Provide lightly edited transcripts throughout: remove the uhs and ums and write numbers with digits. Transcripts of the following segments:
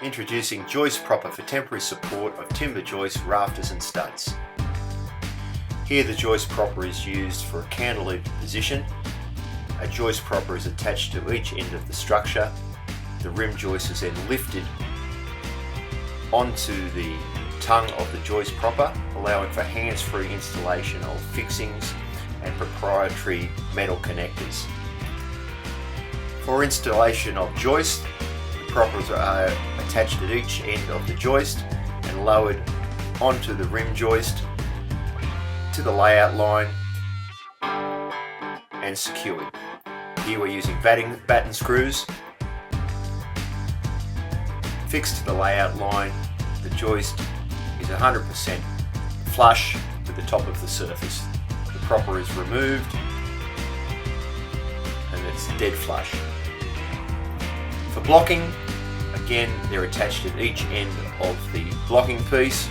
Introducing Joist Proppa for temporary support of timber joists, rafters and studs. Here the joist proppa is used for a cantilevered position. A joist proppa is attached to each end of the structure. The rim joist is then lifted onto the tongue of the joist proppa, allowing for hands-free installation of fixings and proprietary metal connectors. For installation of joist, the proppas are attached at each end of the joist and lowered onto the rim joist to the layout line and secured. Here we're using batten screws. Fixed to the layout line, the joist is 100% flush with the top of the surface. The proppa is removed and it's dead flush. For blocking, again they're attached at each end of the blocking piece.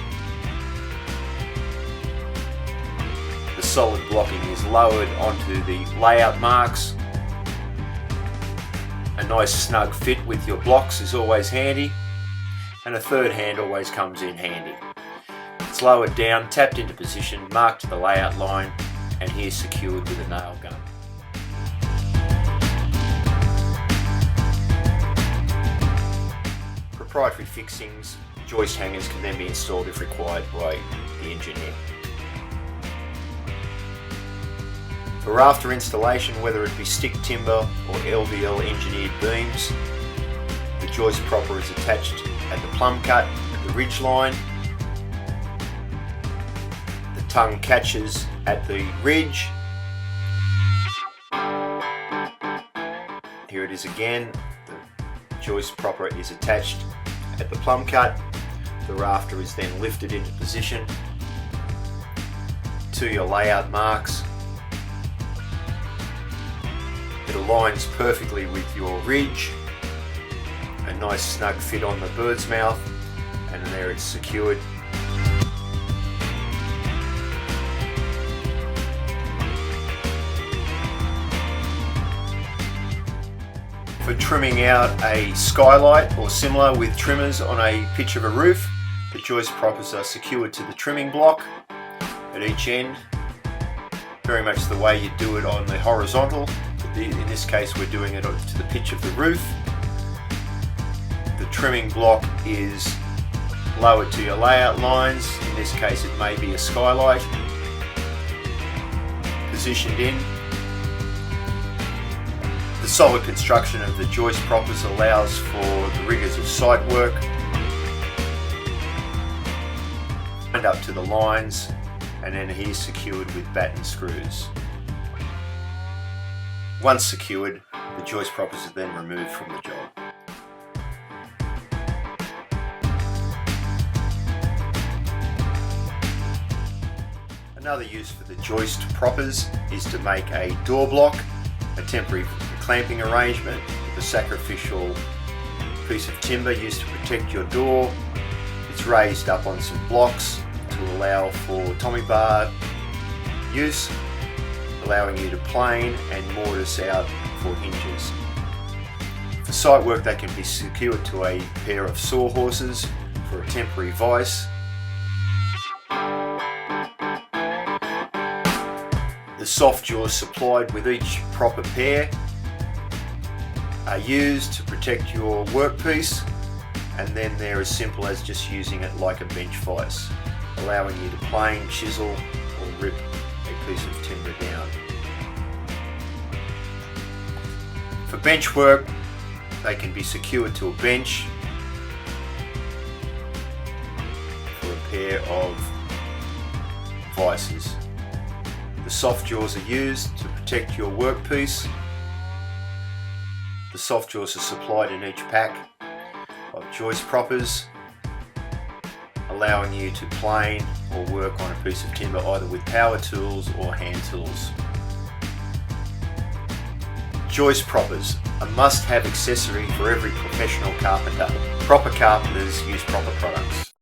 The solid blocking is lowered onto the layout marks. A nice snug fit with your blocks is always handy, and a third hand always comes in handy. It's lowered down, tapped into position, marked to the layout line, and here secured with a nail gun. Proprietary fixings, joist hangers can then be installed if required by the engineer. For rafter installation, whether it be stick timber or LVL engineered beams, the joist proppa is attached at the plumb cut at the ridge line. The tongue catches at the ridge. Here it is again. The joist proppa is attached at the plumb cut. The rafter is then lifted into position to your layout marks. It aligns perfectly with your ridge. A nice snug fit on the bird's mouth, and there it's secured. For trimming out a skylight or similar with trimmers on a pitch of a roof, the joist proppas are secured to the trimming block at each end, very much the way you do it on the horizontal. In this case we're doing it to the pitch of the roof. The trimming block is lowered to your layout lines. In this case it may be a skylight. Positioned in. The solid construction of the joist proppas allows for the rigours of site work. And up to the lines, and then here secured with batten screws. Once secured, the joist proppas are then removed from the job. Another use for the joist proppas is to make a door block, a temporary clamping arrangement with a sacrificial piece of timber used to protect your door. It's raised up on some blocks to allow for Tommy bar use, allowing you to plane and mortise out for hinges. For site work, they can be secured to a pair of sawhorses for a temporary vise. The soft jaws supplied with each proppa pair are used to protect your workpiece, and then they're as simple as just using it like a bench vise, allowing you to plane, chisel or rip a piece of timber down. For bench work, they can be secured to a bench for a pair of vices. The soft jaws are used to protect your workpiece. The soft jaws are supplied in each pack of joist proppas, allowing you to plane or work on a piece of timber either with power tools or hand tools. Joist proppas, a must-have accessory for every professional carpenter. Proper carpenters use proppa products.